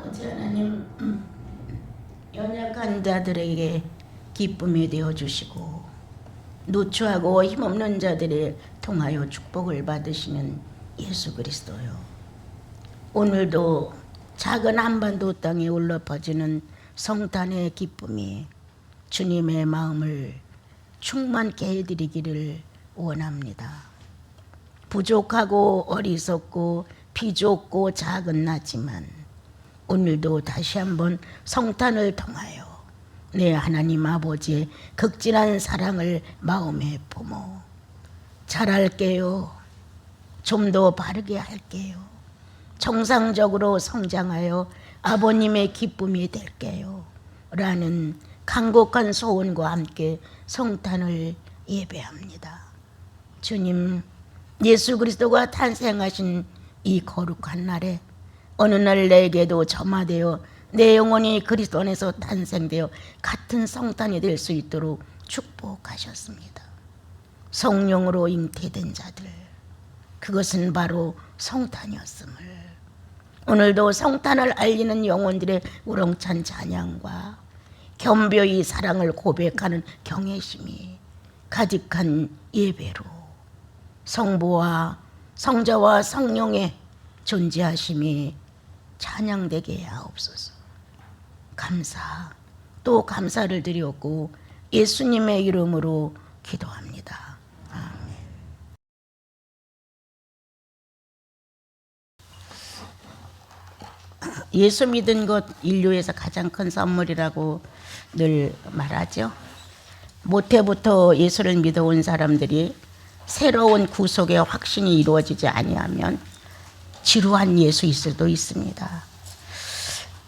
아버지 하나님, 연약한 자들에게 기쁨이 되어주시고 누추하고 힘없는 자들을 통하여 축복을 받으시는 예수 그리스도요, 오늘도 작은 한반도 땅에 울려 퍼지는 성탄의 기쁨이 주님의 마음을 충만케 해드리기를 원합니다. 부족하고 어리석고 비좁고 작은 나지만 오늘도 다시 한번 성탄을 통하여 내 하나님 아버지의 극진한 사랑을 마음에 품어 잘할게요, 좀 더 바르게 할게요, 정상적으로 성장하여 아버님의 기쁨이 될게요 라는 간곡한 소원과 함께 성탄을 예배합니다. 주님, 예수 그리스도가 탄생하신 이 거룩한 날에 어느 날 내게도 점화되어 내 영혼이 그리스도 안에서 탄생되어 같은 성탄이 될 수 있도록 축복하셨습니다. 성령으로 잉태된 자들, 그것은 바로 성탄이었음을 오늘도 성탄을 알리는 영혼들의 우렁찬 찬양과 겸비히 사랑을 고백하는 경외심이 가득한 예배로 성부와 성자와 성령의 존재하심이 찬양되게 하옵소서. 감사 또 감사를 드렸고 예수님의 이름으로 기도합니다. 아멘. 예수 믿은 것 인류에서 가장 큰 선물이라고 늘 말하죠. 모태부터 예수를 믿어온 사람들이 새로운 구속의 확신이 이루어지지 아니하면 지루한 예수일 수도 있습니다.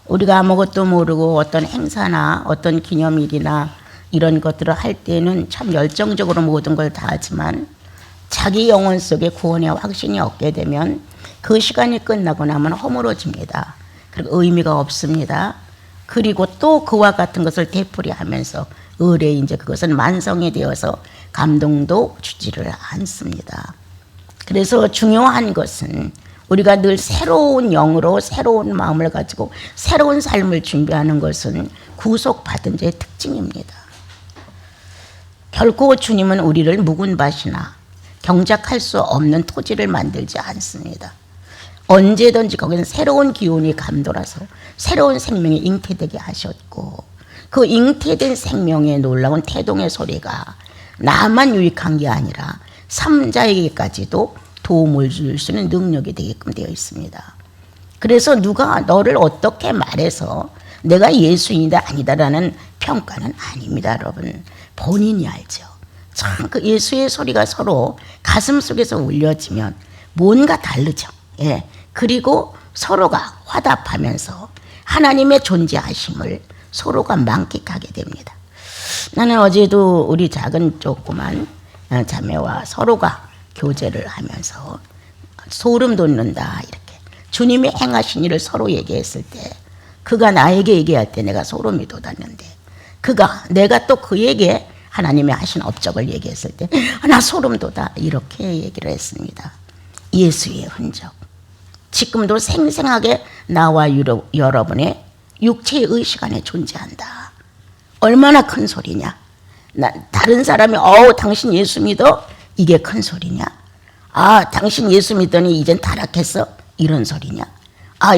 우리가 아무것도 모르고 어떤 행사나 어떤 기념일이나 이런 것들을 할 때는 참 열정적으로 모든 걸 다 하지만 자기 영혼 속에 구원의 확신이 없게 되면 그 시간이 끝나고 나면 허물어집니다. 그리고 의미가 없습니다. 그리고 또 그와 같은 것을 되풀이하면서 의뢰 이제 그것은 만성이 되어서 감동도 주지를 않습니다. 그래서 중요한 것은 우리가 늘 새로운 영으로 새로운 마음을 가지고 새로운 삶을 준비하는 것은 구속받은 자의 특징입니다. 결코 주님은 우리를 묵은 밭이나 경작할 수 없는 토지를 만들지 않습니다. 언제든지 거기는 새로운 기운이 감돌아서 새로운 생명이 잉태되게 하셨고 그 잉태된 생명의 놀라운 태동의 소리가 나만 유익한 게 아니라 삼자에게까지도 도움을 줄 수 있는 능력이 되게끔 되어 있습니다. 그래서 누가 너를 어떻게 말해서 내가 예수인이다 아니다라는 평가는 아닙니다. 여러분, 본인이 알죠. 참 그 예수의 소리가 서로 가슴 속에서 울려지면 뭔가 다르죠. 예. 그리고 서로가 화답하면서 하나님의 존재하심을 서로가 만끽하게 됩니다. 나는 어제도 우리 작은 조그만 자매와 서로가 교제를 하면서 소름 돋는다 이렇게 주님이 행하신 일을 서로 얘기했을 때 그가 나에게 얘기할 때 내가 소름이 돋았는데 내가 또 그에게 하나님이 하신 업적을 얘기했을 때 나 소름 돋아 이렇게 얘기를 했습니다. 예수의 흔적 지금도 생생하게 나와 여러분의 육체의 시간에 존재한다. 얼마나 큰 소리냐. 다른 사람이 당신 예수 믿어? 이게 큰 소리냐? 당신 예수 믿더니 이젠 타락했어? 이런 소리냐?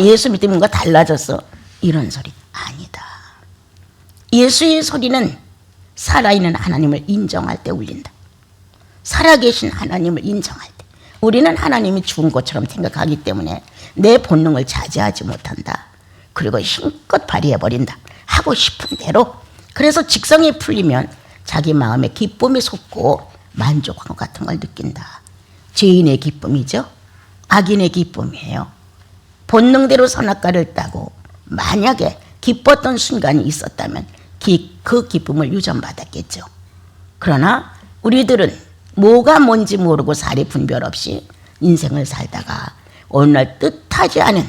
예수 믿으면 뭔가 달라졌어? 이런 소리 아니다. 예수의 소리는 살아있는 하나님을 인정할 때 울린다. 살아계신 하나님을 인정할 때 우리는 하나님이 죽은 것처럼 생각하기 때문에 내 본능을 자제하지 못한다. 그리고 힘껏 발휘해버린다. 하고 싶은 대로. 그래서 직성이 풀리면 자기 마음에 기쁨이 솟고 만족한 것 같은 걸 느낀다. 죄인의 기쁨이죠. 악인의 기쁨이에요. 본능대로 선악과를 따고 만약에 기뻤던 순간이 있었다면 그 기쁨을 유전받았겠죠. 그러나 우리들은 뭐가 뭔지 모르고 사리 분별 없이 인생을 살다가 어느 날 뜻하지 않은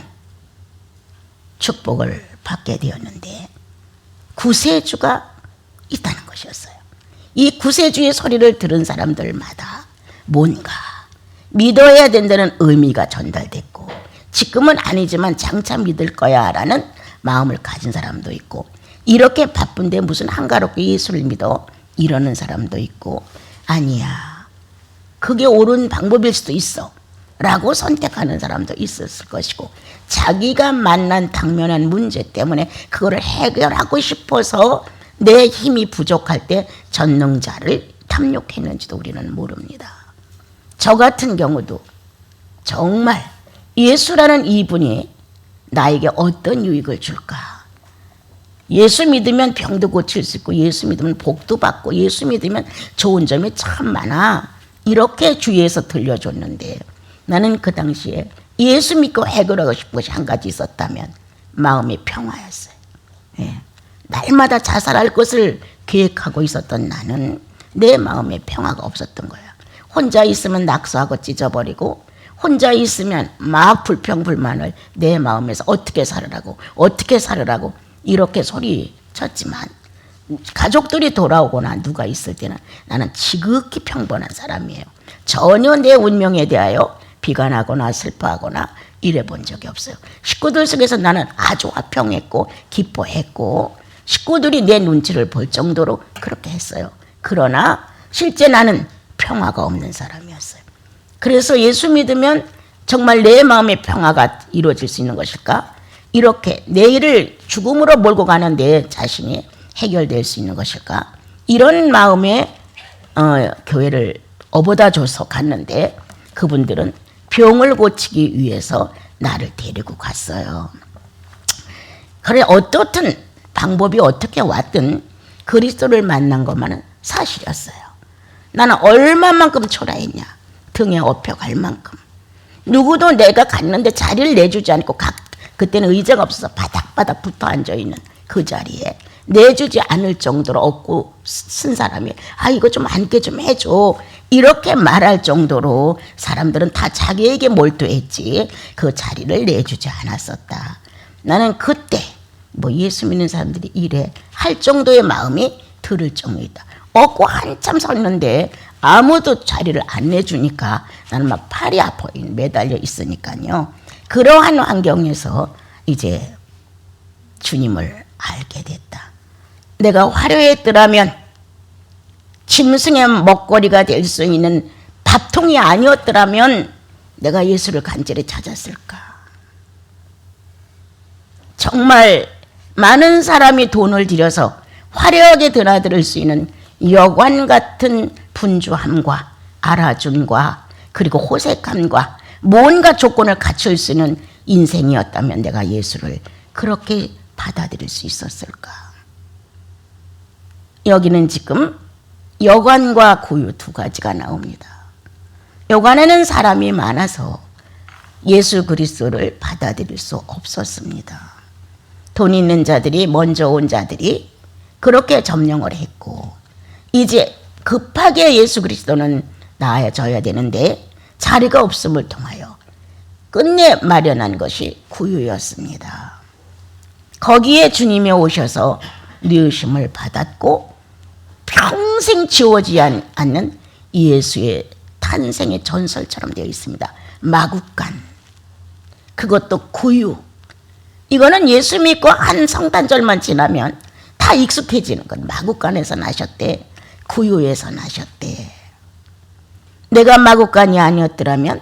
축복을 받게 되었는데 구세주가 있다는 것이었어요. 이 구세주의 소리를 들은 사람들마다 뭔가 믿어야 된다는 의미가 전달됐고 지금은 아니지만 장차 믿을 거야 라는 마음을 가진 사람도 있고, 이렇게 바쁜데 무슨 한가롭게 예수를 믿어 이러는 사람도 있고, 아니야, 그게 옳은 방법일 수도 있어 라고 선택하는 사람도 있었을 것이고, 자기가 만난 당면한 문제 때문에 그거를 해결하고 싶어서 내 힘이 부족할 때 전능자를 탐욕했는지도 우리는 모릅니다. 저 같은 경우도 정말 예수라는 이분이 나에게 어떤 유익을 줄까? 예수 믿으면 병도 고칠 수 있고, 예수 믿으면 복도 받고, 예수 믿으면 좋은 점이 참 많아, 이렇게 주위에서 들려줬는데, 나는 그 당시에 예수 믿고 해결하고 싶은 것이 한 가지 있었다면 마음의 평화였어요. 예. 날마다 자살할 것을 계획하고 있었던 나는 내 마음에 평화가 없었던 거야. 혼자 있으면 낙서하고 찢어버리고, 혼자 있으면 막 불평불만을 내 마음에서 어떻게 살으라고 이렇게 소리쳤지만, 가족들이 돌아오거나 누가 있을 때는 나는 지극히 평범한 사람이에요. 전혀 내 운명에 대하여 비관하거나 슬퍼하거나 이래 본 적이 없어요. 식구들 속에서 나는 아주 화평했고 기뻐했고, 식구들이 내 눈치를 볼 정도로 그렇게 했어요. 그러나 실제 나는 평화가 없는 사람이었어요. 그래서 예수 믿으면 정말 내 마음의 평화가 이루어질 수 있는 것일까? 이렇게 내일을 죽음으로 몰고 가는 내 자신이 해결될 수 있는 것일까? 이런 마음에 교회를 업어다 줘서 갔는데, 그분들은 병을 고치기 위해서 나를 데리고 갔어요. 그래, 어떻든 방법이 어떻게 왔든 그리스도를 만난 것만은 사실이었어요. 나는 얼마만큼 초라했냐, 등에 업혀갈 만큼. 누구도 내가 갔는데 자리를 내주지 않고, 그때는 의자가 없어서 바닥바닥 붙어 앉아있는 그 자리에 내주지 않을 정도로 없고 쓴 사람이, 이거 좀 앉게 좀 해줘, 이렇게 말할 정도로 사람들은 다 자기에게 몰두했지 그 자리를 내주지 않았었다. 나는 그때 예수 믿는 사람들이 이래 할 정도의 마음이 들을 정도이다. 없고 한참 섰는데 아무도 자리를 안 내주니까 나는 막 팔이 아파 매달려 있으니까요. 그러한 환경에서 이제 주님을 알게 됐다. 내가 화려했더라면, 짐승의 먹거리가 될 수 있는 밥통이 아니었더라면 내가 예수를 간절히 찾았을까? 정말 많은 사람이 돈을 들여서 화려하게 드나들 수 있는 여관 같은 분주함과 알아줌과 그리고 호색함과 뭔가 조건을 갖출 수 있는 인생이었다면 내가 예수를 그렇게 받아들일 수 있었을까? 여기는 지금 여관과 구유 두 가지가 나옵니다. 여관에는 사람이 많아서 예수 그리스도를 받아들일 수 없었습니다. 돈 있는 자들이, 먼저 온 자들이 그렇게 점령을 했고, 이제 급하게 예수 그리스도는 나아져야 되는데 자리가 없음을 통하여 끝내 마련한 것이 구유였습니다. 거기에 주님이 오셔서 뉘으심을 받았고, 평생 지워지지 않는 예수의 탄생의 전설처럼 되어 있습니다. 마구간, 그것도 구유. 이거는 예수 믿고 한 성탄절만 지나면 다 익숙해지는 건. 마구간에서 나셨대, 구유에서 나셨대. 내가 마구간이 아니었더라면,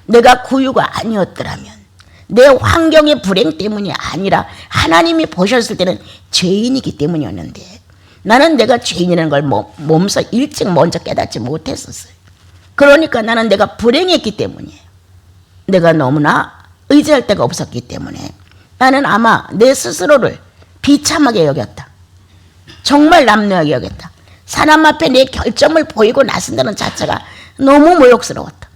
내가 구유가 아니었더라면, 내 환경의 불행 때문이 아니라 하나님이 보셨을 때는 죄인이기 때문이었는데, 나는 내가 죄인이라는 걸 몸소 일찍 먼저 깨닫지 못했었어요. 그러니까 나는 내가 불행했기 때문이에요. 내가 너무나 의지할 데가 없었기 때문에 나는 아마 내 스스로를 비참하게 여겼다. 정말 남루하게 여겼다. 사람 앞에 내 결점을 보이고 나선다는 자체가 너무 모욕스러웠다.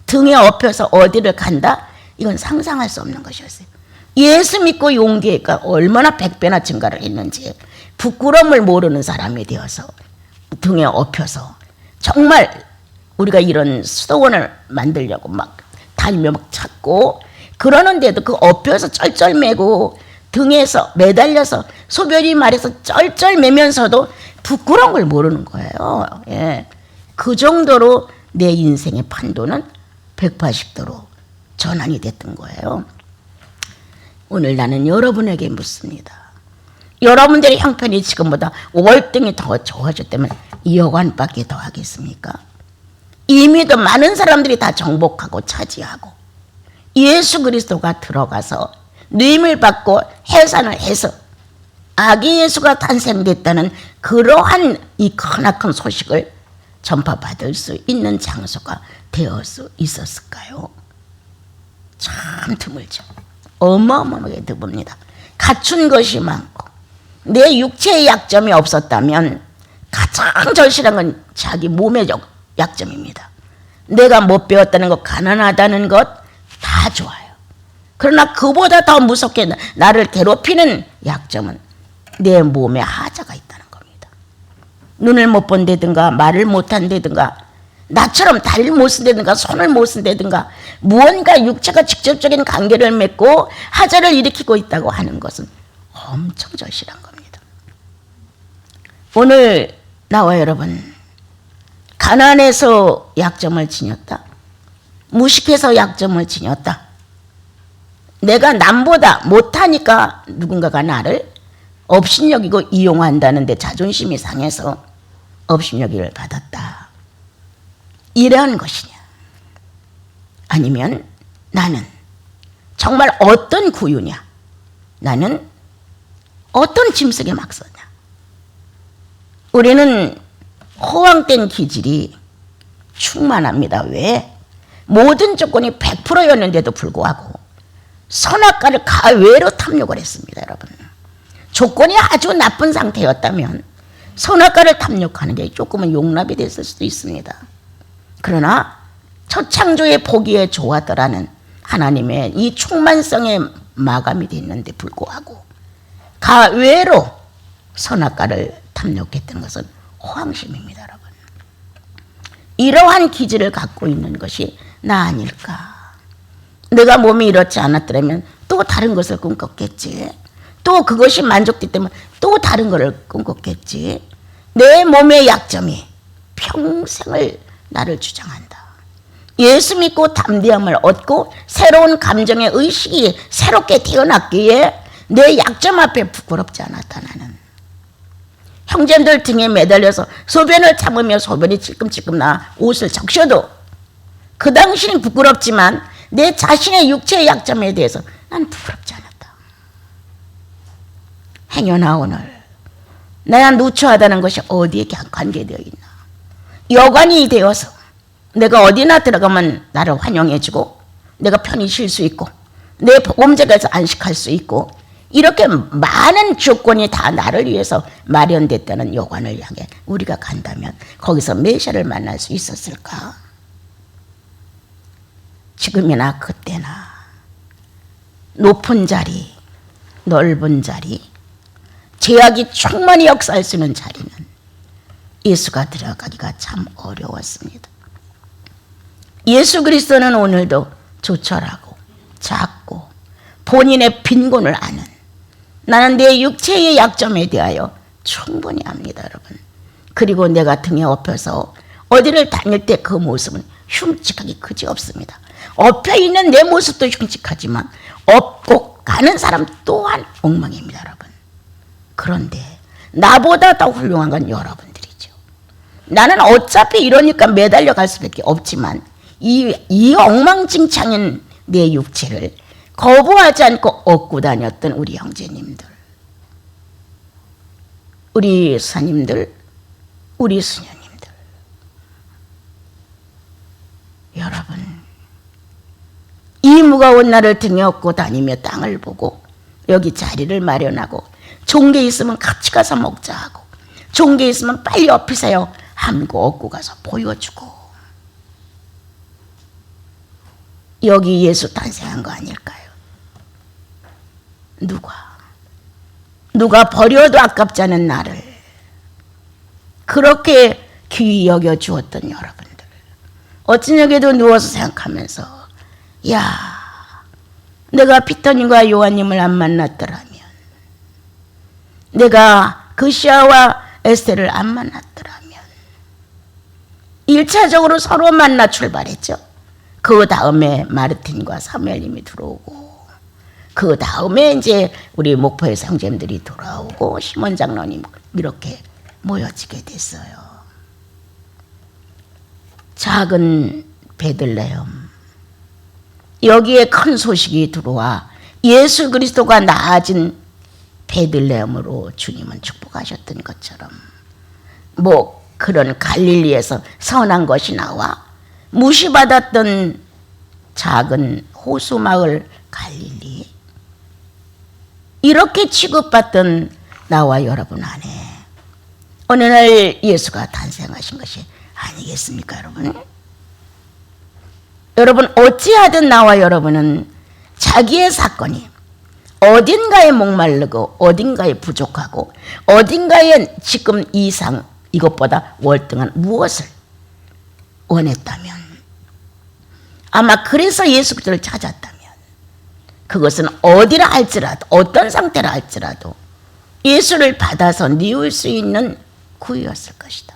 등에 업혀서 어디를 간다? 이건 상상할 수 없는 것이었어요. 예수 믿고 용기가 얼마나 100배나 증가를 했는지, 부끄러움을 모르는 사람이 되어서 등에 업혀서 정말 우리가 이런 수도원을 만들려고 막 다니며 막 찾고 그러는데도 그 업혀서 쩔쩔매고 등에서 매달려서 소변이 말해서 쩔쩔매면서도 부끄러운 걸 모르는 거예요. 예. 그 정도로 내 인생의 판도는 180도로 전환이 됐던 거예요. 오늘 나는 여러분에게 묻습니다. 여러분들의 형편이 지금보다 월등히 더 좋아졌다면 여관밖에 더 하겠습니까? 이미도 많은 사람들이 다 정복하고 차지하고 예수 그리스도가 들어가서 누임을 받고 해산을 해서 아기 예수가 탄생됐다는 그러한 이 크나큰 소식을 전파받을 수 있는 장소가 되어 수 있었을까요? 참 드물죠. 어마어마하게 드뭅니다. 갖춘 것이 많고 내 육체의 약점이 없었다면 가장 절실한 건 자기 몸의 약점입니다. 내가 못 배웠다는 것, 가난하다는 것 다 좋아요. 그러나 그보다 더 무섭게 나를 괴롭히는 약점은 내 몸에 하자가 있다는 겁니다. 눈을 못 본다든가 말을 못한다든가 나처럼 다리를 못 쓴다든가 손을 못 쓴다든가 무언가 육체가 직접적인 관계를 맺고 하자를 일으키고 있다고 하는 것은 엄청 절실한 겁니다. 오늘 나와 여러분 가난해서 약점을 지녔다. 무식해서 약점을 지녔다. 내가 남보다 못하니까 누군가가 나를 업신여기고 이용한다는데 자존심이 상해서 업신여기를 받았다. 이러한 것이냐? 아니면 나는 정말 어떤 구유냐? 나는 어떤 짐승에 막 서냐? 우리는 허황된 기질이 충만합니다. 왜? 모든 조건이 100%였는데도 불구하고 선악과를 가외로 탐욕을 했습니다. 여러분, 조건이 아주 나쁜 상태였다면 선악과를 탐욕하는 게 조금은 용납이 됐을 수도 있습니다. 그러나 첫 창조의 보기에 좋았더라는 하나님의 이 충만성에 마감이 됐는데 불구하고 가외로 선악과를 탐욕했던 것은 허황심입니다. 여러분, 이러한 기질을 갖고 있는 것이 나 아닐까? 내가 몸이 이렇지 않았더라면 또 다른 것을 꿈꿨겠지. 또 그것이 만족됐다면 또 다른 것을 꿈꿨겠지. 내 몸의 약점이 평생을 나를 주장한다. 예수 믿고 담대함을 얻고 새로운 감정의 의식이 새롭게 태어났기에 내 약점 앞에 부끄럽지 않았다. 나는 형제들 등에 매달려서 소변을 참으며 소변이 찔끔찔끔 나 옷을 적셔도 그 당시는 부끄럽지만 내 자신의 육체의 약점에 대해서 난 부끄럽지 않았다. 행여나 오늘 내가 누추하다는 것이 어디에 관계되어 있나? 여관이 되어서 내가 어디나 들어가면 나를 환영해주고 내가 편히 쉴 수 있고 내 복음제가에서 안식할 수 있고 이렇게 많은 조건이 다 나를 위해서 마련됐다는 여관을 향해 우리가 간다면 거기서 메시아를 만날 수 있었을까? 지금이나 그때나 높은 자리, 넓은 자리, 제약이 충만히 역사할 수 있는 자리는 예수가 들어가기가 참 어려웠습니다. 예수 그리스도는 오늘도 조철하고 작고 본인의 빈곤을 아는, 나는 내 육체의 약점에 대하여 충분히 압니다. 여러분. 그리고 내가 등에 업혀서 어디를 다닐 때 그 모습은 흉측하기 그지없습니다. 엎혀있는 내 모습도 흉측하지만 업고 가는 사람 또한 엉망입니다. 여러분. 그런데 나보다 더 훌륭한 건 여러분들이죠. 나는 어차피 이러니까 매달려 갈 수밖에 없지만 이 엉망진창인 내 육체를 거부하지 않고 얻고 다녔던 우리 형제님들, 우리 사님들, 우리 수녀님들, 여러분, 이 무거운 나를 등에 업고 다니며 땅을 보고 여기 자리를 마련하고 좋은 게 있으면 같이 가서 먹자 하고 좋은 게 있으면 빨리 엎으세요 함고 얻고 가서 보여주고, 여기 예수 탄생한 거 아닐까요? 누가 버려도 아깝지 않은 나를 그렇게 귀히 여겨 주었던 여러분들, 어쩌냐게도 누워서 생각하면서, 야, 내가 피터님과 요한님을 안 만났더라면, 내가 그시아와 에스테를 안 만났더라면, 1차적으로 서로 만나 출발했죠. 그 다음에 마르틴과 사무엘님이 들어오고, 그 다음에 이제 우리 목포의 형제님들이 돌아오고 심원 장로님 이렇게 모여지게 됐어요. 작은 베들레헴, 여기에 큰 소식이 들어와 예수 그리스도가 낳아진 베들레헴으로 주님은 축복하셨던 것처럼 뭐 그런 갈릴리에서 선한 것이 나와 무시받았던 작은 호수마을 갈릴리, 이렇게 취급받던 나와 여러분 안에 어느 날 예수가 탄생하신 것이 아니겠습니까, 여러분? 여러분, 어찌하든 나와 여러분은 자기의 사건이 어딘가에 목마르고 어딘가에 부족하고 어딘가에 지금 이상, 이것보다 월등한 무엇을 원했다면, 아마 그래서 예수 그리스도를 찾았다면, 그것은 어디라 할지라도, 어떤 상태라 할지라도 예수를 받아서 뉘울 수 있는 구유였을 것이다.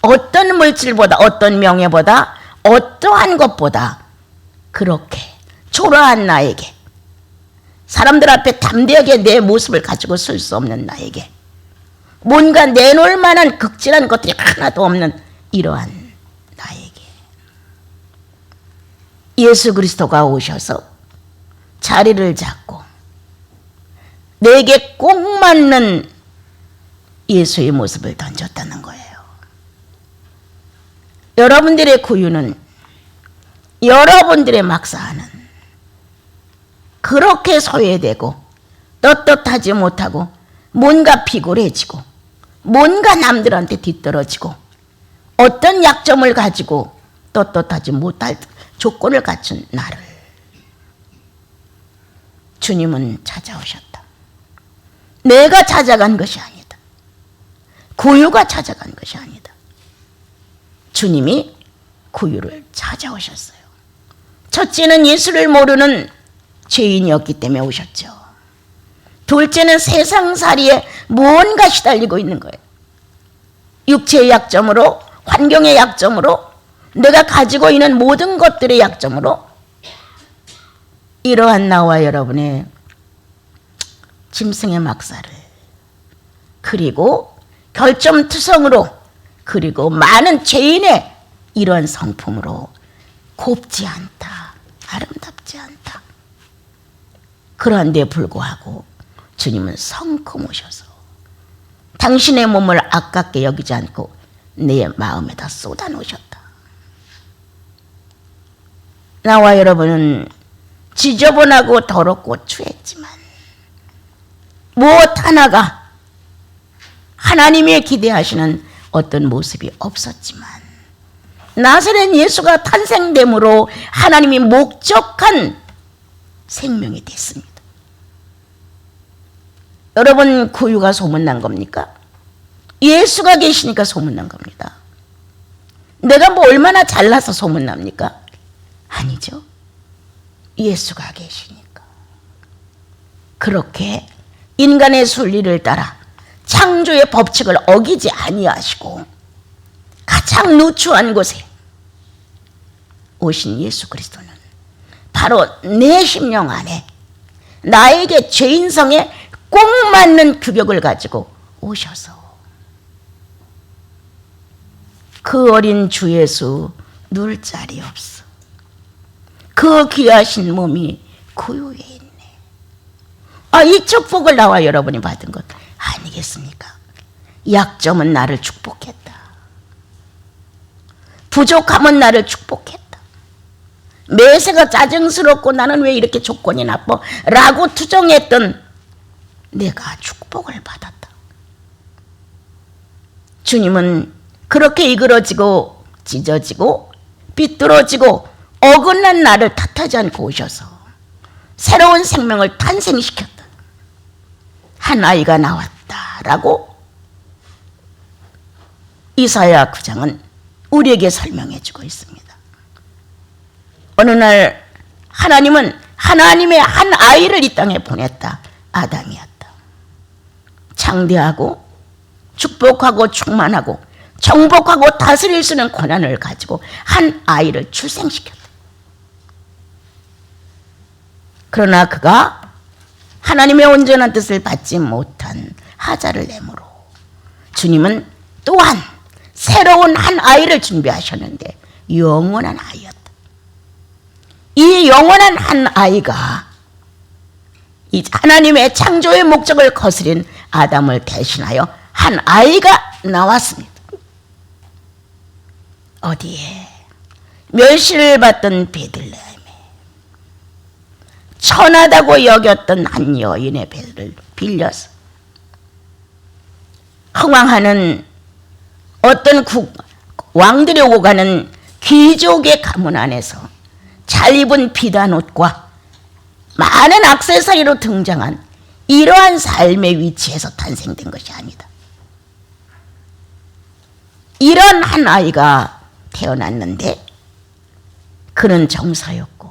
어떤 물질보다, 어떤 명예보다, 어떠한 것보다 그렇게 초라한 나에게, 사람들 앞에 담대하게 내 모습을 가지고 설 수 없는 나에게, 뭔가 내놓을 만한 극진한 것들이 하나도 없는 이러한 나에게 예수 그리스도가 오셔서 자리를 잡고 내게 꼭 맞는 예수의 모습을 던졌다는 거예요. 여러분들의 구유는 여러분들의 막사하는 그렇게 소외되고 떳떳하지 못하고 뭔가 비굴해지고 뭔가 남들한테 뒤떨어지고 어떤 약점을 가지고 떳떳하지 못할 조건을 갖춘 나를 주님은 찾아오셨다. 내가 찾아간 것이 아니다. 구유가 찾아간 것이 아니다. 주님이 구유를 찾아오셨어요. 첫째는 예수를 모르는 죄인이었기 때문에 오셨죠. 둘째는 세상살이에 무언가 시달리고 있는 거예요. 육체의 약점으로, 환경의 약점으로, 내가 가지고 있는 모든 것들의 약점으로 이러한 나와 여러분의 짐승의 막사를, 그리고 결점투성으로, 그리고 많은 죄인의 이러한 성품으로 곱지 않다, 아름답지 않다. 그런데 불구하고 주님은 성큼 오셔서 당신의 몸을 아깝게 여기지 않고 내 마음에다 쏟아놓으셨다. 나와 여러분은 지저분하고 더럽고 추했지만 무엇 하나가 하나님의 기대하시는 어떤 모습이 없었지만 나사렛 예수가 탄생됨으로 하나님이 목적한 생명이 됐습니다. 여러분, 구유가 소문난 겁니까? 예수가 계시니까 소문난 겁니다. 내가 뭐 얼마나 잘나서 소문납니까? 아니죠. 예수가 계시니까. 그렇게 인간의 순리를 따라 창조의 법칙을 어기지 아니하시고 가장 누추한 곳에 오신 예수 그리스도는 바로 내 심령 안에 나에게 죄인성에 꼭 맞는 규격을 가지고 오셔서 그 어린 주 예수 누울 자리 없어. 그 귀하신 몸이 구유에 있네. 이 축복을 나와 여러분이 받은 것 아니겠습니까? 약점은 나를 축복했다. 부족함은 나를 축복했다. 매세가 짜증스럽고 나는 왜 이렇게 조건이 나빠? 라고 투정했던 내가 축복을 받았다. 주님은 그렇게 이그러지고 찢어지고 삐뚤어지고 어긋난 나를 탓하지 않고 오셔서 새로운 생명을 탄생시켰다. 한 아이가 나왔다라고 이사야 9장은 우리에게 설명해 주고 있습니다. 어느 날 하나님은 하나님의 한 아이를 이 땅에 보냈다. 아담이었다. 창대하고 축복하고 충만하고 정복하고 다스릴 수 있는 권한을 가지고 한 아이를 출생시켰다. 그러나 그가 하나님의 온전한 뜻을 받지 못한 하자를 내므로 주님은 또한 새로운 한 아이를 준비하셨는데 영원한 아이였다. 이 영원한 한 아이가 이 하나님의 창조의 목적을 거스린 아담을 대신하여 한 아이가 나왔습니다. 어디에? 멸시를 받던 베들레헴에 천하다고 여겼던 한 여인의 배를 빌려서 흥왕하는 어떤 왕들이 오고 가는 귀족의 가문 안에서 잘 입은 비단 옷과 많은 액세서리로 등장한 이러한 삶의 위치에서 탄생된 것이 아니다. 이런 한 아이가 태어났는데 그는 정사였고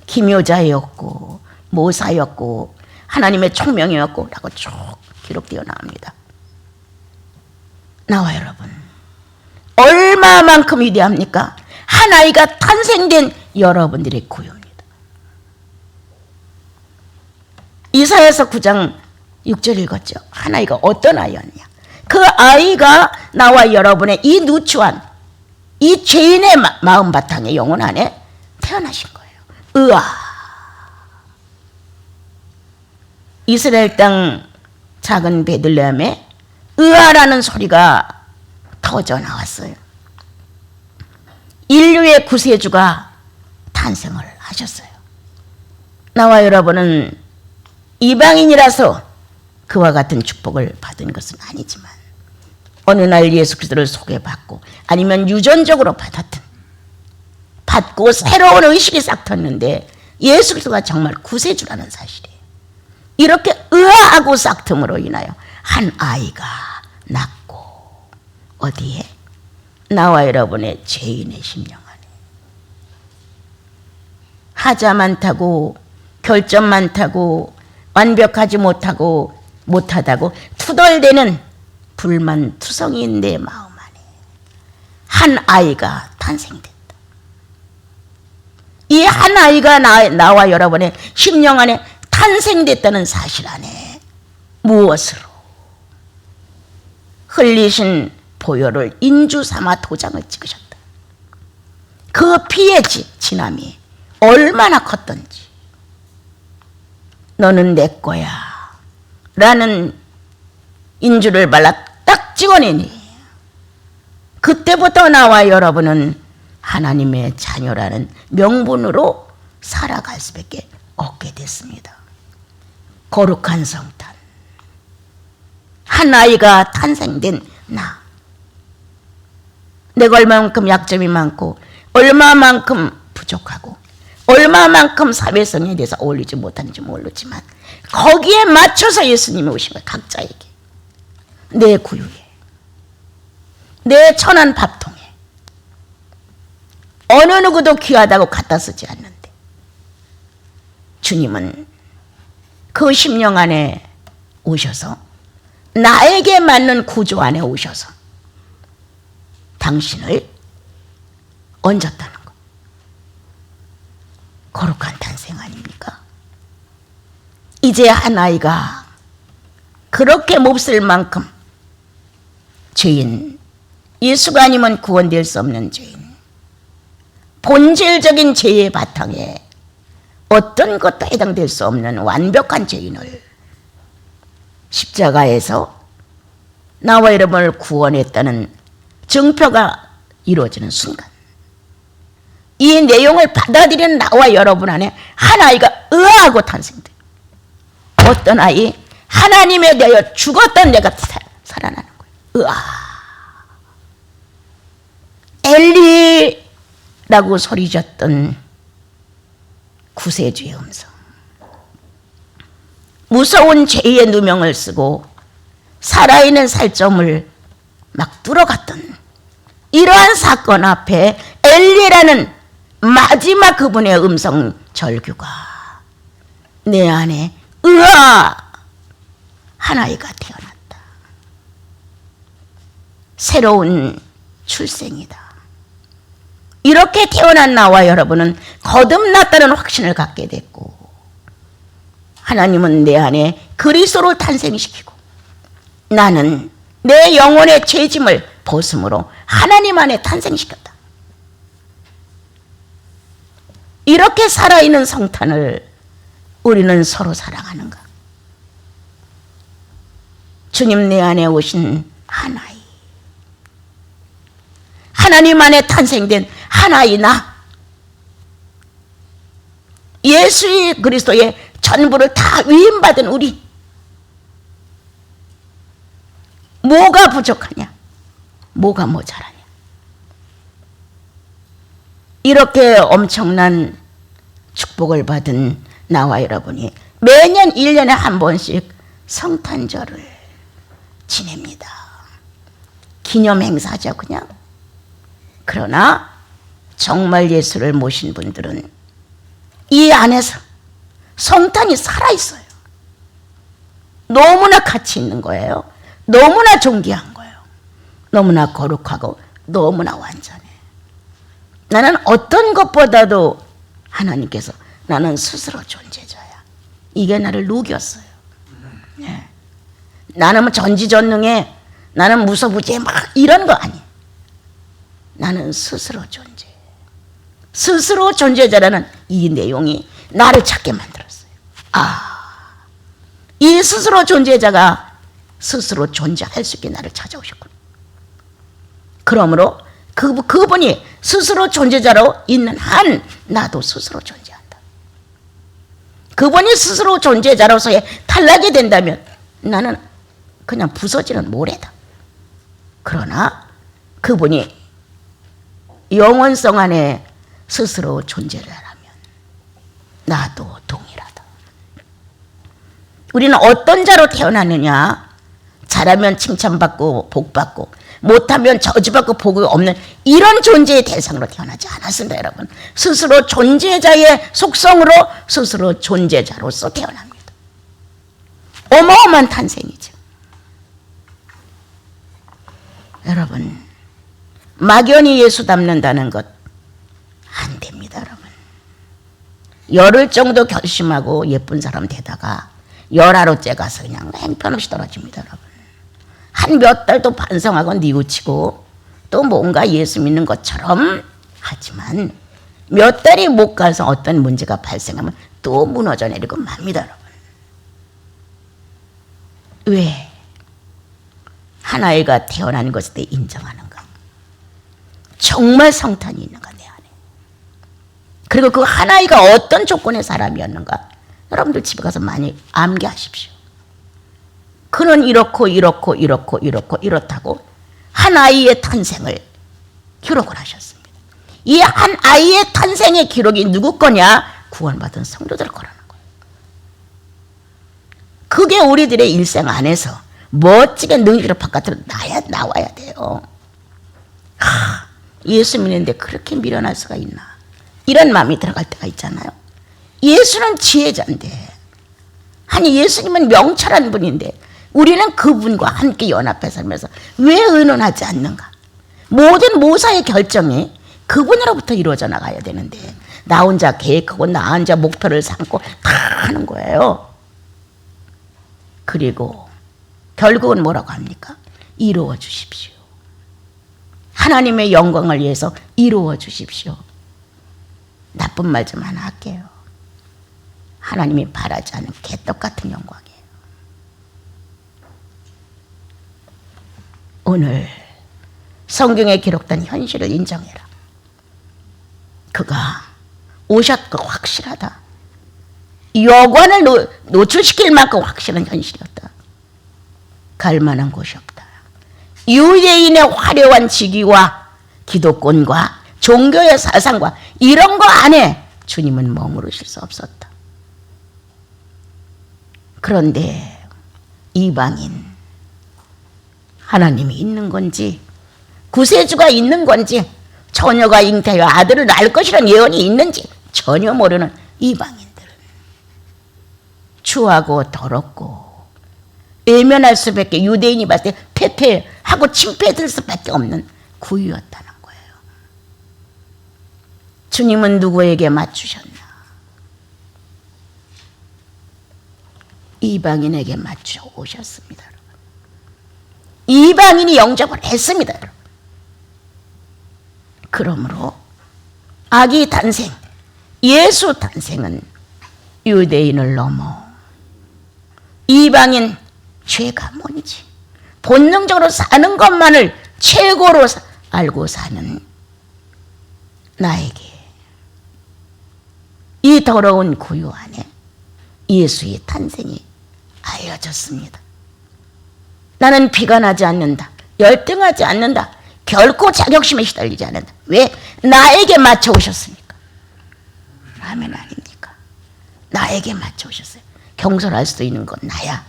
기묘자였고 모사였고 하나님의 총명이었고 라고 쭉 기록되어 나옵니다. 나와 여러분, 얼마만큼 위대합니까? 한 아이가 탄생된 여러분들의 구유입니다. 이사야서 9장 6절 읽었죠. 한 아이가 어떤 아이였냐? 그 아이가 나와 여러분의 이 누추한 이 죄인의 마음 바탕의 영혼 안에 태어나신 거예요. 으아! 이스라엘 땅 작은 베들레헴에 으아라는 소리가 터져 나왔어요. 인류의 구세주가 탄생을 하셨어요. 나와 여러분은 이방인이라서 그와 같은 축복을 받은 것은 아니지만 어느 날 예수 그리스도를 소개받고 아니면 유전적으로 받고 새로운 의식이 싹 텄는데 예수 그리스도가 정말 구세주라는 사실이에요. 이렇게 의아하고 싹 틈으로 인하여 한 아이가 낳고 어디에? 나와 여러분의 죄인의 심령 안에 하자 많다고 결점 많다고 완벽하지 못하다고 투덜대는 불만투성이인 내 마음 안에 한 아이가 탄생됐다. 이 한 아이가 나와 여러분의 심령 안에 탄생됐다는 사실 안에 무엇으로? 흘리신 보혈을 인주 삼아 도장을 찍으셨다. 그 피의 진함이 얼마나 컸던지. 너는 내 거야 라는 인주를 발라 딱 찍어내니 그때부터 나와 여러분은 하나님의 자녀라는 명분으로 살아갈 수밖에 없게 됐습니다. 거룩한 성탄, 한 아이가 탄생된 나, 내가 얼마만큼 약점이 많고 얼마만큼 부족하고 얼마만큼 사회성에 대해서 어울리지 못하는지 모르지만 거기에 맞춰서 예수님이 오신 거예요. 각자에게, 내 구유에, 내 천한 밥통에 어느 누구도 귀하다고 갖다 쓰지 않는데 주님은 그 심령 안에 오셔서 나에게 맞는 구조 안에 오셔서 당신을 얹었다는 것. 거룩한 탄생 아닙니까? 이제 한 아이가 그렇게 몹쓸 만큼 죄인, 예수가 아니면 구원될 수 없는 죄인, 본질적인 죄의 바탕에 어떤 것도 해당될 수 없는 완벽한 죄인을 십자가에서 나와 여러분을 구원했다는 증표가 이루어지는 순간 이 내용을 받아들이는 나와 여러분 안에 한 아이가 의아하고 탄생돼요. 어떤 아이? 하나님에 대하여 죽었던 내가 살아나는 거예요. 의아. 엘리라고 소리졌던 구세주의 음성, 무서운 죄의 누명을 쓰고 살아있는 살점을 막 뚫어갔던 이러한 사건 앞에 엘리라는 마지막 그분의 음성 절규가 내 안에 으아! 한 아이가 태어났다. 새로운 출생이다. 이렇게 태어난 나와 여러분은 거듭났다는 확신을 갖게 됐고 하나님은 내 안에 그리스도를 탄생시키고 나는 내 영혼의 죄짐을 벗음으로 하나님 안에 탄생시켰다. 이렇게 살아있는 성탄을 우리는 서로 사랑하는가? 주님 내 안에 오신 하나이, 하나님 안에 탄생된 하나이 나, 예수 그리스도의 전부를 다 위임받은 우리, 뭐가 부족하냐? 뭐가 모자라냐? 이렇게 엄청난 축복을 받은 나와 여러분이 매년 1년에 한 번씩 성탄절을 지냅니다. 기념 행사죠, 그냥. 그러나 정말 예수를 모신 분들은 이 안에서 성탄이 살아있어요. 너무나 가치 있는 거예요. 너무나 존귀한 거예요. 너무나 거룩하고 너무나 완전해. 나는 어떤 것보다도 하나님께서 나는 스스로 존재자야, 이게 나를 녹였어요. 네. 나는 전지전능해, 나는 무소부지해 막 이런 거 아니에요. 나는 스스로 존재. 스스로 존재자라는 이 내용이 나를 찾게 만들었어요. 이 스스로 존재자가 스스로 존재할 수 있게 나를 찾아오셨구나. 그러므로 그분이 스스로 존재자로 있는 한 나도 스스로 존재한다. 그분이 스스로 존재자로서의 탈락이 된다면 나는 그냥 부서지는 모래다. 그러나 그분이 영원성 안에 스스로 존재자라면 나도 동일하다. 우리는 어떤 자로 태어났느냐? 잘하면 칭찬받고 복받고 못하면 저주받고 복이 없는 이런 존재의 대상으로 태어나지 않았습니다, 여러분. 스스로 존재자의 속성으로 스스로 존재자로서 태어납니다. 어마어마한 탄생이죠. 여러분, 막연히 예수 닮는다는 것 안 됩니다, 여러분. 열흘 정도 결심하고 예쁜 사람 되다가 열하루째 가서 그냥 행편없이 떨어집니다, 여러분. 한 몇 달도 반성하고 뉘우치고 또 뭔가 예수 믿는 것처럼 하지만 몇 달이 못 가서 어떤 문제가 발생하면 또 무너져 내리고 맙니다, 여러분. 왜? 하나이가 태어난 것에 대해 인정하는가? 정말 성탄이 있는가 내 안에? 그리고 그 하나이가 어떤 조건의 사람이었는가? 여러분들 집에 가서 많이 암기하십시오. 그는 이렇고 이렇다고 한 아이의 탄생을 기록을 하셨습니다. 이 한 아이의 탄생의 기록이 누구 거냐? 구원받은 성도들 거라는 거예요. 그게 우리들의 일생 안에서 멋지게 능력으로 바깥으로 나와야 돼요. 예수 믿는데 그렇게 미련할 수가 있나? 이런 마음이 들어갈 때가 있잖아요. 예수는 지혜자인데, 아니 예수님은 명철한 분인데 우리는 그분과 함께 연합해 살면서 왜 의논하지 않는가? 모든 모사의 결정이 그분으로부터 이루어져 나가야 되는데 나 혼자 계획하고 나 혼자 목표를 삼고 다 하는 거예요. 그리고 결국은 뭐라고 합니까? 이루어 주십시오. 하나님의 영광을 위해서 이루어 주십시오. 나쁜 말 좀 하나 할게요. 하나님이 바라지 않은 개떡 같은 영광이에요. 오늘 성경에 기록된 현실을 인정해라. 그가 오셨고 확실하다. 여관을 노출시킬 만큼 확실한 현실이었다. 갈 만한 곳이 없다. 유대인의 화려한 직위와 기독권과 종교의 사상과 이런 거 안에 주님은 머무르실 수 없었다. 그런데 이방인, 하나님이 있는 건지 구세주가 있는 건지 처녀가 잉태하여 아들을 낳을 것이라는 예언이 있는지 전혀 모르는 이방인들은 추하고 더럽고 외면할 수밖에, 유대인이 봤을 때 패패하고 침패들 수밖에 없는 구유였다는 거예요. 주님은 누구에게 맞추셨나? 이방인에게 맞춰 오셨습니다. 이방인이 영접을 했습니다. 그러므로 아기 탄생, 예수 탄생은 유대인을 넘어 이방인 죄가 뭔지 본능적으로 사는 것만을 최고로 알고 사는 나에게 이 더러운 구유 안에 예수의 탄생이 알려졌습니다. 나는 비관하지 않는다. 열등하지 않는다. 결코 자격심에 시달리지 않는다. 왜? 나에게 맞춰 오셨으니까. 라면 아닙니까? 나에게 맞춰 오셨어요. 경솔할 수도 있는 건 나야.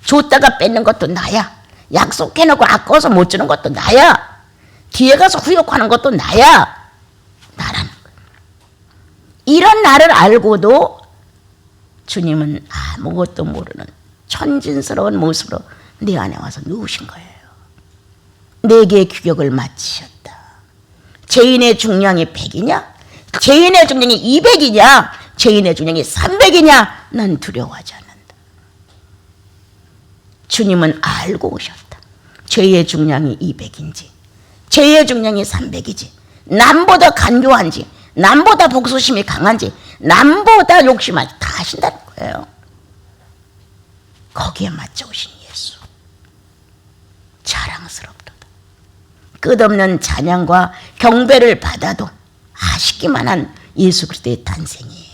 줬다가 뺏는 것도 나야. 약속해놓고 아까워서 못 주는 것도 나야. 뒤에 가서 후욕하는 것도 나야. 나라는 거예요. 이런 나를 알고도 주님은 아무것도 모르는 천진스러운 모습으로 내 안에 와서 누우신 거예요. 내게 규격을 맞추셨다. 죄인의 중량이 100이냐? 죄인의 중량이 200이냐? 죄인의 중량이 300이냐? 난 두려워하지 않는다. 주님은 알고 오셨다. 죄의 중량이 200인지 죄의 중량이 300이지 남보다 간교한지 남보다 복수심이 강한지 남보다 욕심한지 다 아신다는 거예요. 거기에 맞춰 오신 예수 자랑스럽도다. 끝없는 찬양과 경배를 받아도 아쉽기만 한 예수 그리스도의 탄생이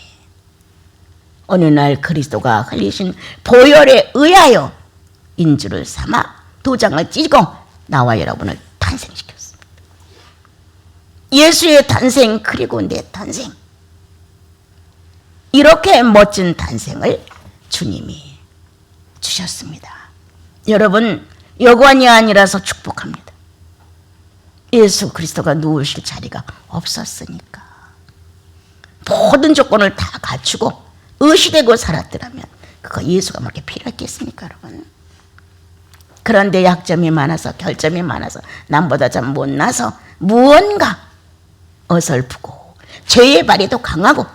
어느 날 그리스도가 흘리신 보혈에 의하여 인주를 삼아 도장을 찢고 나와 여러분을 탄생시켰습니다. 예수의 탄생 그리고 내 탄생, 이렇게 멋진 탄생을 주님이 주셨습니다. 여러분, 여관이 아니라서 축복합니다. 예수 그리스도가 누우실 자리가 없었으니까 모든 조건을 다 갖추고 의시되고 살았더라면 그거 예수가 뭐 이렇게 필요했겠습니까, 여러분? 그런데 약점이 많아서 결점이 많아서 남보다 참 못나서 무언가 어설프고 죄의 발휘도 강하고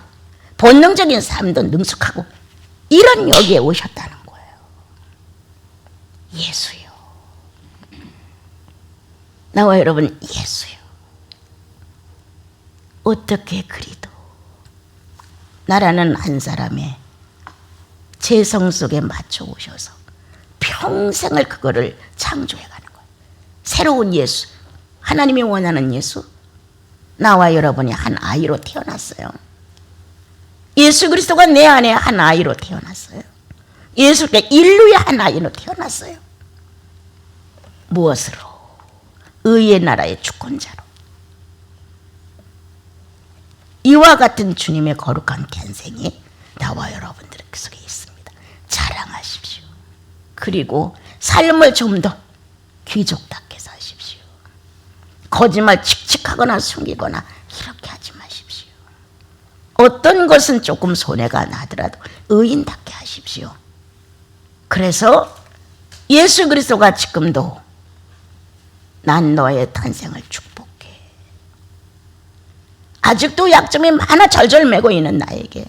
본능적인 삶도 능숙하고 이런 여기에 오셨다는 거예요. 예수요. 나와 여러분, 예수요. 어떻게 그리도 나라는 한 사람의 재성 속에 맞춰 오셔서 평생을 그거를 창조해가는 거예요. 새로운 예수, 하나님이 원하는 예수, 나와 여러분이 한 아이로 태어났어요. 예수 그리스도가 내 안에 한 아이로 태어났어요. 예수가 인류의 한 아이로 태어났어요. 무엇으로? 의의 나라의 주권자로. 이와 같은 주님의 거룩한 탄생이 나와 여러분들 그 속에 있습니다. 자랑하십시오. 그리고 삶을 좀 더 귀족답게 사십시오. 거짓말 칙칙하거나 숨기거나 이렇게 하지 마십시오. 어떤 것은 조금 손해가 나더라도 의인답게 하십시오. 그래서 예수 그리스도가 지금도 난 너의 탄생을 축복해. 아직도 약점이 많아 절절매고 있는 나에게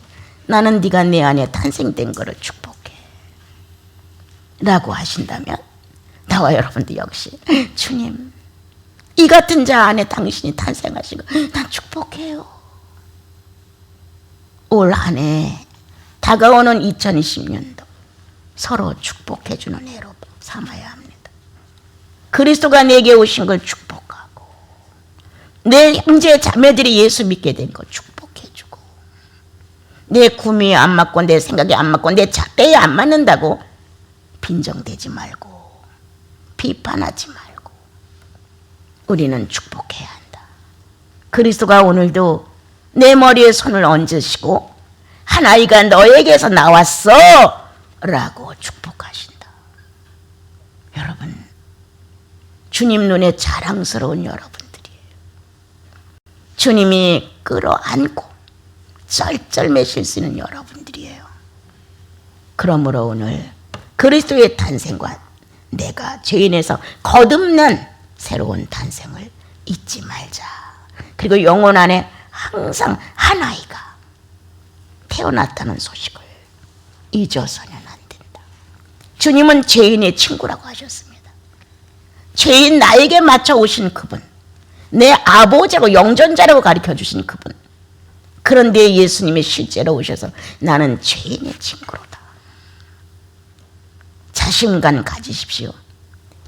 나는 네가 내 안에 탄생된 것을 축복해 라고 하신다면 나와 여러분도 역시 주님, 이 같은 자 안에 당신이 탄생하신 거 난 축복해요. 올 한 해 다가오는 2020년도 서로 축복해주는 해로 삼아야 합니다. 그리스도가 내게 오신 걸 축복하고 내 형제 자매들이 예수 믿게 된 걸 축복해주고 내 구미에 안 맞고 내 생각에 안 맞고 내 잣대에 안 맞는다고 빈정대지 말고 비판하지 말고 우리는 축복해야 한다. 그리스도가 오늘도 내 머리에 손을 얹으시고 한 아이가 너에게서 나왔어 라고 축복하신다. 여러분, 주님 눈에 자랑스러운 여러분들이에요. 주님이 끌어안고 쩔쩔매실 수 있는 여러분들이에요. 그러므로 오늘 그리스도의 탄생과 내가 죄인에서 거듭난 새로운 탄생을 잊지 말자. 그리고 영혼 안에 항상 한 아이가 태어났다는 소식을 잊어서는 안 된다. 주님은 죄인의 친구라고 하셨습니다. 죄인 나에게 맞춰 오신 그분, 내 아버지라고 영전자라고 가르쳐 주신 그분. 그런데 예수님이 실제로 오셔서 나는 죄인의 친구로다. 자신감 가지십시오.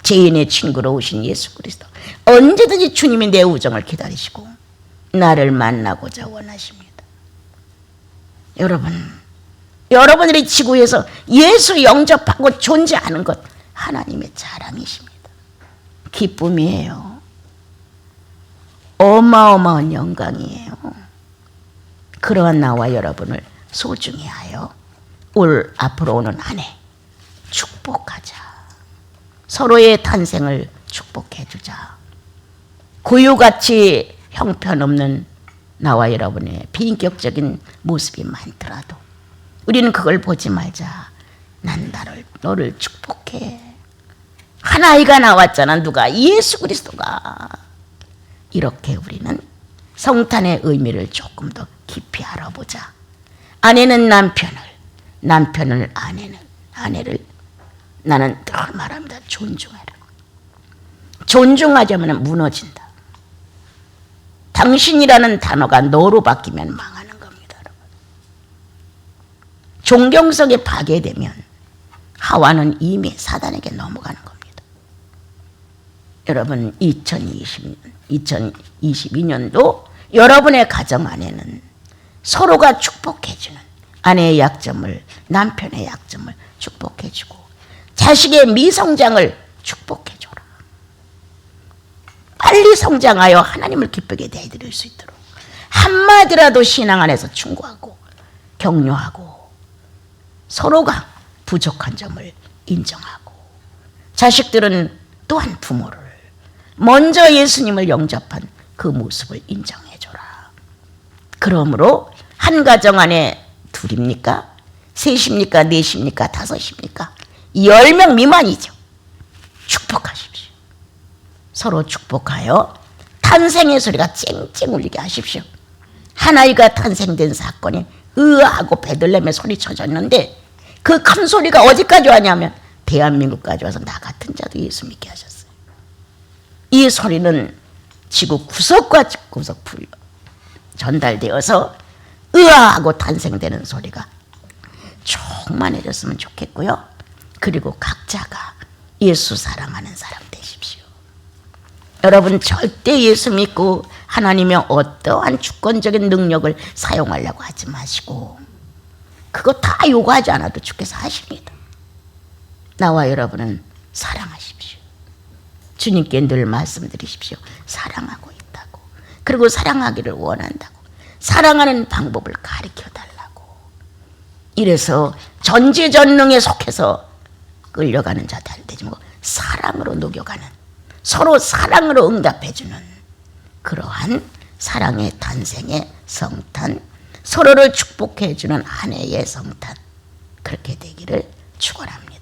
죄인의 친구로 오신 예수 그리스도. 언제든지 주님이 내 우정을 기다리시고 나를 만나고자 원하십니다. 여러분들이 지구에서 예수 영접하고 존재하는 것 하나님의 자랑이십니다. 기쁨이에요. 어마어마한 영광이에요. 그러한 나와 여러분을 소중히 하여 앞으로 오는 한 해 축복하자. 서로의 탄생을 축복해 주자. 구유같이 형편없는 나와 여러분의 비인격적인 모습이 많더라도 우리는 그걸 보지 말자. 난 너를 축복해. 한 아이가 나왔잖아. 누가? 예수 그리스도가. 이렇게 우리는 성탄의 의미를 조금 더 깊이 알아보자. 아내는 남편을 아내를 나는 늘 말합니다. 존중해라. 존중하지 않으면 무너진다. 당신이라는 단어가 너로 바뀌면 망하는 겁니다. 여러분. 존경성이 파괴되면 하와는 이미 사단에게 넘어가는 겁니다. 여러분 2022년도 여러분의 가정 안에는 서로가 축복해주는 아내의 약점을, 남편의 약점을 축복해주고 자식의 미성장을 축복해줘라. 빨리 성장하여 하나님을 기쁘게 대해드릴 수 있도록 한마디라도 신앙 안에서 충고하고 격려하고 서로가 부족한 점을 인정하고 자식들은 또한 부모를 먼저 예수님을 영접한 그 모습을 인정해줘라. 그러므로 한 가정 안에 둘입니까? 셋입니까? 넷입니까? 다섯입니까? 10명 미만이죠. 축복하십시오. 서로 축복하여 탄생의 소리가 쨍쨍 울리게 하십시오. 한 아이가 탄생된 사건이 으하고 베들레헴에 소리 쳐졌는데 그 큰 소리가 어디까지 왔냐면 대한민국까지 와서 나 같은 자도 예수 믿게 하셨어요. 이 소리는 지구 구석과 구석 전달되어서 으아하고 탄생되는 소리가 충만해졌으면 좋겠고요. 그리고 각자가 예수 사랑하는 사람 되십시오. 여러분 절대 예수 믿고 하나님의 어떠한 주권적인 능력을 사용하려고 하지 마시고 그거 다 요구하지 않아도 주께서 하십니다. 나와 여러분은 사랑하십시오. 주님께 늘 말씀드리십시오. 사랑하고 있다고. 그리고 사랑하기를 원한다고. 사랑하는 방법을 가르쳐달라고. 이래서 전지전능에 속해서 끌려가는 자들 되지 말고 사랑으로 녹여가는, 서로 사랑으로 응답해주는 그러한 사랑의 탄생의 성탄, 서로를 축복해주는 한 해의 성탄, 그렇게 되기를 축원합니다.